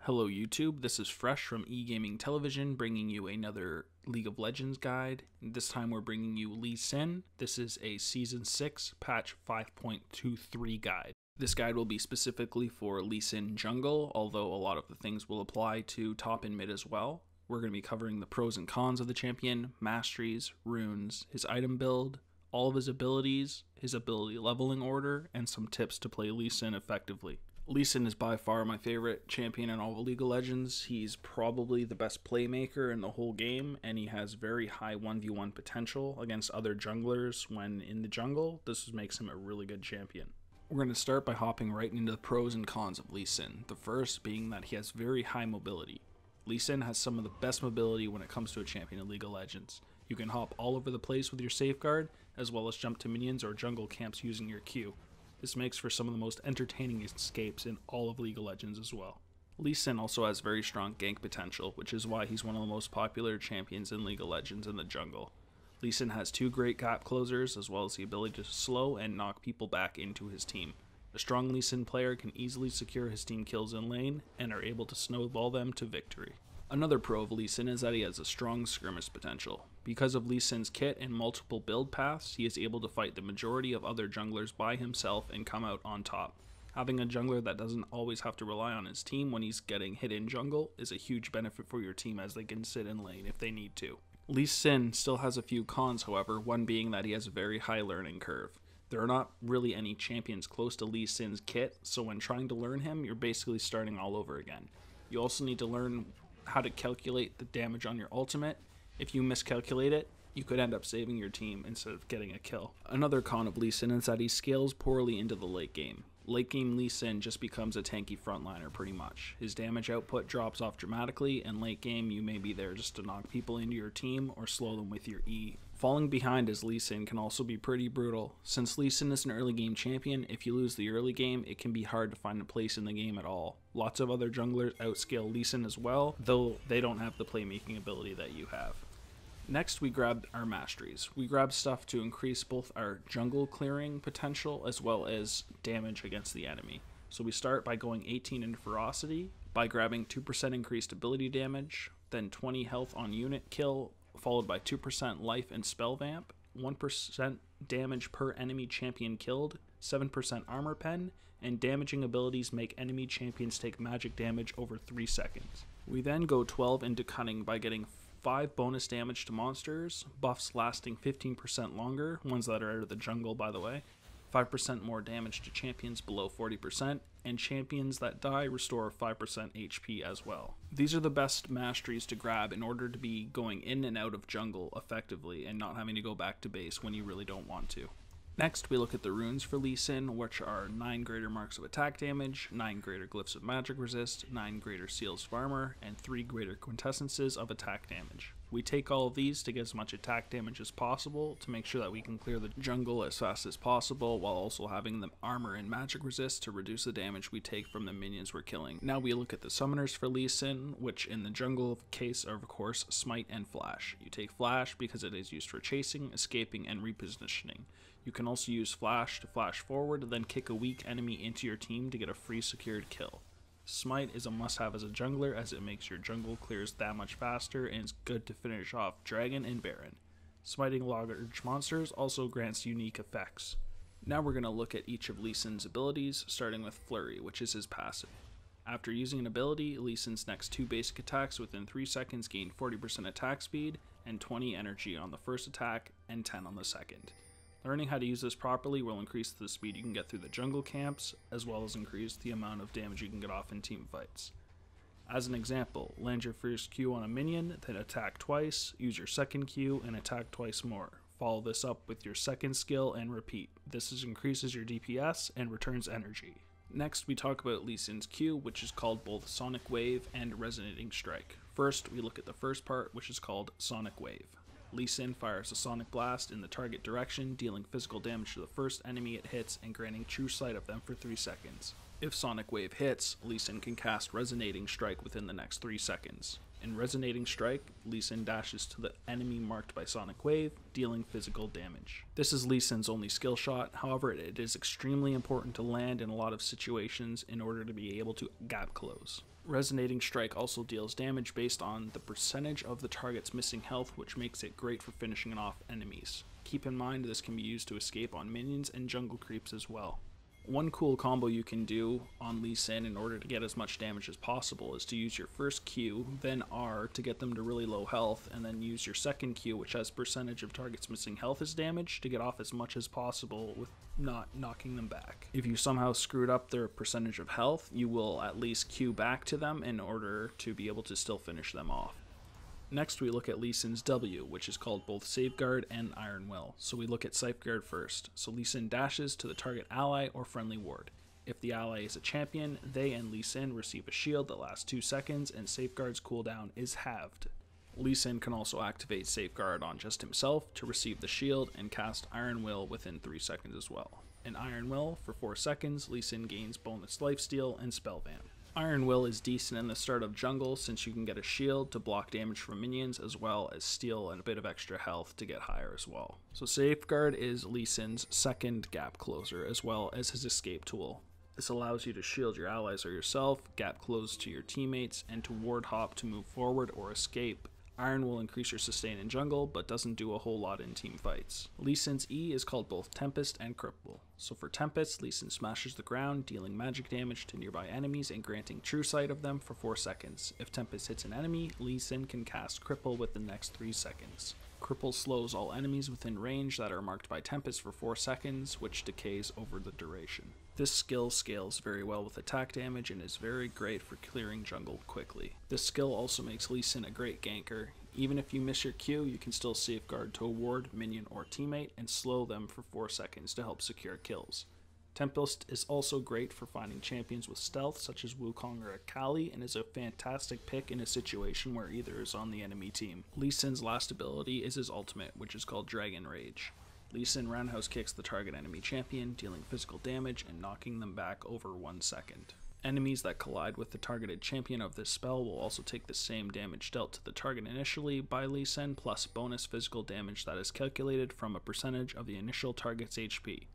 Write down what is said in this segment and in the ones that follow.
Hello YouTube, this is Fresh from eGaming Television bringing you another League of Legends guide. This time we're bringing you Lee Sin. This is a Season 6 patch 5.23 guide. This guide will be specifically for Lee Sin jungle, although a lot of the things will apply to top and mid as well. We're going to be covering the pros and cons of the champion, masteries, runes, his item build, all of his abilities, his ability leveling order, and some tips to play Lee Sin effectively. Lee Sin is by far my favorite champion in all of League of Legends. He's probably the best playmaker in the whole game, and he has very high 1v1 potential against other junglers when in the jungle. This makes him a really good champion. We're going to start by hopping right into the pros and cons of Lee Sin. The first being that he has very high mobility. Lee Sin has some of the best mobility when it comes to a champion in League of Legends. You can hop all over the place with your safeguard, as well as jump to minions or jungle camps using your Q. This makes for some of the most entertaining escapes in all of League of Legends as well. Lee Sin also has very strong gank potential, which is why he's one of the most popular champions in League of Legends in the jungle. Lee Sin has two great gap closers, as well as the ability to slow and knock people back into his team. A strong Lee Sin player can easily secure his team kills in lane, and are able to snowball them to victory. Another pro of Lee Sin is that he has a strong skirmish potential. Because of Lee Sin's kit and multiple build paths, he is able to fight the majority of other junglers by himself and come out on top. Having a jungler that doesn't always have to rely on his team when he's getting hit in jungle is a huge benefit for your team, as they can sit in lane if they need to. Lee Sin still has a few cons, however, one being that he has a very high learning curve. There are not really any champions close to Lee Sin's kit, so when trying to learn him, you're basically starting all over again. You also need to learn how to calculate the damage on your ultimate. If you miscalculate it, you could end up saving your team instead of getting a kill. Another con of Lee Sin is that he scales poorly into the late game. Late game Lee Sin just becomes a tanky frontliner pretty much. His damage output drops off dramatically, and late game you may be there just to knock people into your team or slow them with your E. Falling behind as Lee Sin can also be pretty brutal. Since Lee Sin is an early game champion, if you lose the early game, it can be hard to find a place in the game at all. Lots of other junglers outscale Lee Sin as well, though they don't have the playmaking ability that you have. Next, we grabbed our masteries. We grabbed stuff to increase both our jungle clearing potential as well as damage against the enemy. So we start by going 18 in ferocity, by grabbing 2% increased ability damage, then 20 health on unit kill, followed by 2% life and spell vamp, 1% damage per enemy champion killed, 7% armor pen, and damaging abilities make enemy champions take magic damage over 3 seconds. We then go 12 into cunning by getting 5 bonus damage to monsters, buffs lasting 15% longer, ones that are out of the jungle by the way, 5% more damage to champions below 40%, and champions that die restore 5% HP as well. These are the best masteries to grab in order to be going in and out of jungle effectively and not having to go back to base when you really don't want to. Next, we look at the runes for Lee Sin, which are 9 greater marks of attack damage, 9 greater glyphs of magic resist, 9 greater seals of armor, and 3 greater quintessences of attack damage. We take all of these to get as much attack damage as possible to make sure that we can clear the jungle as fast as possible, while also having the armor and magic resist to reduce the damage we take from the minions we're killing. Now we look at the summoners for Lee Sin, which in the jungle case are of course Smite and Flash. You take Flash because it is used for chasing, escaping, and repositioning. You can also use Flash to flash forward, then kick a weak enemy into your team to get a free secured kill. Smite is a must-have as a jungler, as it makes your jungle clears that much faster and is good to finish off Dragon and Baron. Smiting large monsters also grants unique effects. Now we're going to look at each of Lee Sin's abilities, starting with Flurry, which is his passive. After using an ability, Lee Sin's next 2 basic attacks within 3 seconds gain 40% attack speed and 20 energy on the first attack and 10 on the second. Learning how to use this properly will increase the speed you can get through the jungle camps, as well as increase the amount of damage you can get off in team fights. As an example, land your first Q on a minion, then attack twice, use your second Q, and attack twice more. Follow this up with your second skill and repeat. This increases your DPS and returns energy. Next, we talk about Lee Sin's Q, which is called both Sonic Wave and Resonating Strike. First, we look at the first part, which is called Sonic Wave. Lee Sin fires a sonic blast in the target direction, dealing physical damage to the first enemy it hits and granting true sight of them for 3 seconds. If Sonic Wave hits, Lee Sin can cast Resonating Strike within the next 3 seconds. In Resonating Strike, Lee Sin dashes to the enemy marked by Sonic Wave, dealing physical damage. This is Lee Sin's only skill shot, however it is extremely important to land in a lot of situations in order to be able to gap close. Resonating Strike also deals damage based on the percentage of the target's missing health, which makes it great for finishing off enemies. Keep in mind this can be used to escape on minions and jungle creeps as well. One cool combo you can do on Lee Sin in order to get as much damage as possible is to use your first Q, then R to get them to really low health, and then use your second Q, which has percentage of targets missing health as damage, to get off as much as possible with not knocking them back. If you somehow screwed up their percentage of health, you will at least Q back to them in order to be able to still finish them off. Next, we look at Lee Sin's W, which is called both Safeguard and Iron Will. So we look at Safeguard first. So Lee Sin dashes to the target ally or friendly ward. If the ally is a champion, they and Lee Sin receive a shield that lasts 2 seconds, and Safeguard's cooldown is halved. Lee Sin can also activate Safeguard on just himself to receive the shield and cast Iron Will within 3 seconds as well. In Iron Will, for 4 seconds, Lee Sin gains bonus lifesteal and spell vamp. Iron Will is decent in the start of jungle since you can get a shield to block damage from minions as well as steal and a bit of extra health to get higher as well. So Safeguard is Lee Sin's second gap closer as well as his escape tool. This allows you to shield your allies or yourself, gap close to your teammates, and to ward hop to move forward or escape. Iron will increase your sustain in jungle, but doesn't do a whole lot in team fights. Lee Sin's E is called both Tempest and Cripple. So for Tempest, Lee Sin smashes the ground, dealing magic damage to nearby enemies and granting true sight of them for 4 seconds. If Tempest hits an enemy, Lee Sin can cast Cripple with the next 3 seconds. Cripple slows all enemies within range that are marked by Tempest for 4 seconds, which decays over the duration. This skill scales very well with attack damage and is very great for clearing jungle quickly. This skill also makes Lee Sin a great ganker. Even if you miss your Q, you can still Safeguard to a ward, minion, or teammate and slow them for 4 seconds to help secure kills. Tempest is also great for finding champions with stealth such as Wukong or Akali, and is a fantastic pick in a situation where either is on the enemy team. Lee Sin's last ability is his ultimate, which is called Dragon Rage. Lee Sin roundhouse kicks the target enemy champion, dealing physical damage and knocking them back over 1 second. Enemies that collide with the targeted champion of this spell will also take the same damage dealt to the target initially by Lee Sin plus bonus physical damage that is calculated from a percentage of the initial target's HP.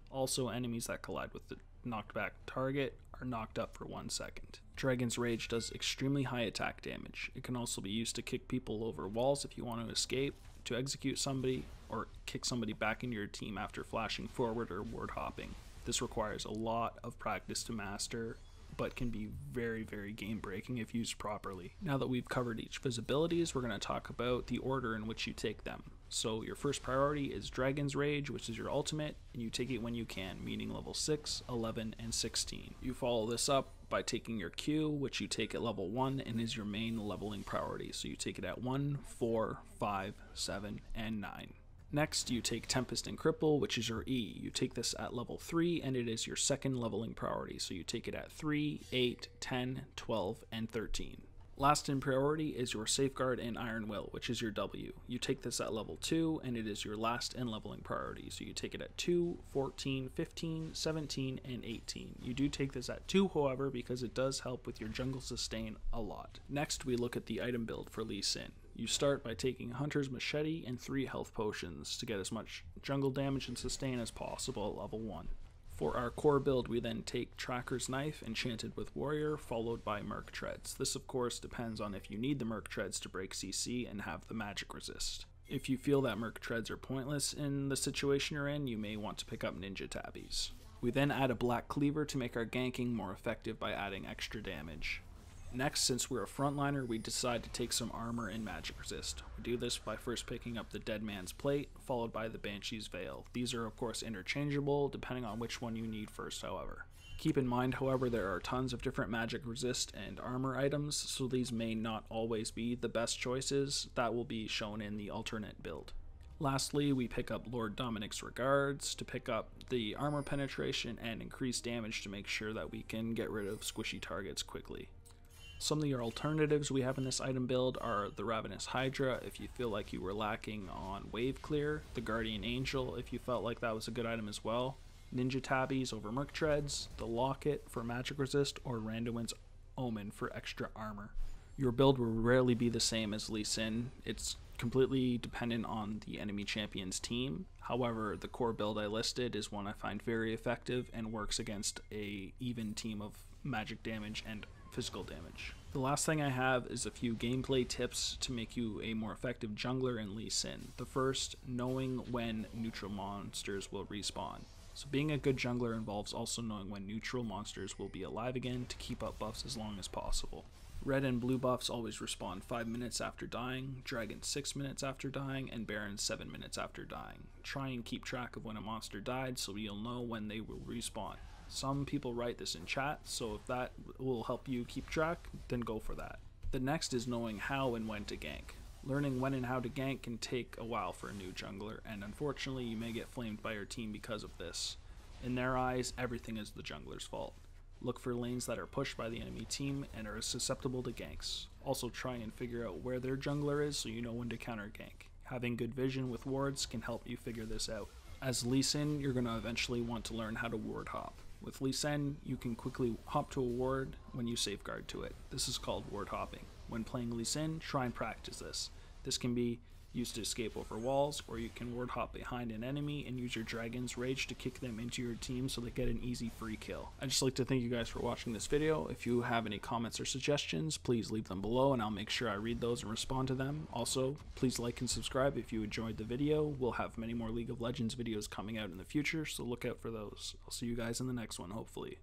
Also, enemies that collide with the knocked back target are knocked up for 1 second. Dragon's Rage does extremely high attack damage. It can also be used to kick people over walls if you want to escape, to execute somebody, or kick somebody back into your team after flashing forward or ward hopping. This requires a lot of practice to master, but can be very, very game breaking if used properly. Now that we've covered each of his abilities, we're going to talk about the order in which you take them. So your first priority is Dragon's Rage, which is your ultimate, and you take it when you can, meaning level 6, 11, and 16. You follow this up by taking your Q, which you take at level 1 and is your main leveling priority. So you take it at 1, 4, 5, 7, and 9. Next, you take Tempest and Cripple, which is your E. You take this at level 3, and it is your second leveling priority. So you take it at 3, 8, 10, 12, and 13. Last in priority is your Safeguard and Iron Will, which is your W. You take this at level 2, and it is your last in leveling priority. So you take it at 2, 14, 15, 17, and 18. You do take this at 2, however, because it does help with your jungle sustain a lot. Next, we look at the item build for Lee Sin. You start by taking Hunter's Machete and 3 health potions to get as much jungle damage and sustain as possible at level 1. For our core build, we then take Tracker's Knife, enchanted with Warrior, followed by Merc Treads. This of course depends on if you need the Merc Treads to break CC and have the magic resist. If you feel that Merc Treads are pointless in the situation you're in, you may want to pick up Ninja Tabbies. We then add a Black Cleaver to make our ganking more effective by adding extra damage. Next, since we're a frontliner, we decide to take some armor and magic resist. We do this by first picking up the Dead Man's Plate, followed by the Banshee's Veil. These are of course interchangeable, depending on which one you need first, however. Keep in mind, however, there are tons of different magic resist and armor items, so these may not always be the best choices. That will be shown in the alternate build. Lastly, we pick up Lord Dominic's Regards to pick up the armor penetration and increase damage to make sure that we can get rid of squishy targets quickly. Some of your alternatives we have in this item build are the Ravenous Hydra if you feel like you were lacking on Wave Clear, the Guardian Angel if you felt like that was a good item as well, Ninja Tabbies over Merc Treads, the Locket for magic resist, or Randuin's Omen for extra armor. Your build will rarely be the same as Lee Sin. It's completely dependent on the enemy champion's team. However, the core build I listed is one I find very effective and works against a even team of magic damage and physical damage. The last thing I have is a few gameplay tips to make you a more effective jungler in Lee Sin. The first, knowing when neutral monsters will respawn. So being a good jungler involves also knowing when neutral monsters will be alive again to keep up buffs as long as possible. Red and blue buffs always respawn 5 minutes after dying, Dragon 6 minutes after dying, and Baron 7 minutes after dying. Try and keep track of when a monster died so you'll know when they will respawn. Some people write this in chat, so if that will help you keep track, then go for that. The next is knowing how and when to gank. Learning when and how to gank can take a while for a new jungler, and unfortunately you may get flamed by your team because of this. In their eyes, everything is the jungler's fault. Look for lanes that are pushed by the enemy team and are susceptible to ganks. Also try and figure out where their jungler is so you know when to counter gank. Having good vision with wards can help you figure this out. As Lee Sin, you're going to eventually want to learn how to ward hop. With Lee Sin, you can quickly hop to a ward when you safeguard to it. This is called ward hopping. When playing Lee Sin, try and practice this. This can be used to escape over walls, or you can ward hop behind an enemy and use your Dragon's Rage to kick them into your team so they get an easy free kill. I'd just like to thank you guys for watching this video. If you have any comments or suggestions, please leave them below and I'll make sure I read those and respond to them. Also, please like and subscribe if you enjoyed the video. We'll have many more League of Legends videos coming out in the future, so look out for those. I'll see you guys in the next one, hopefully.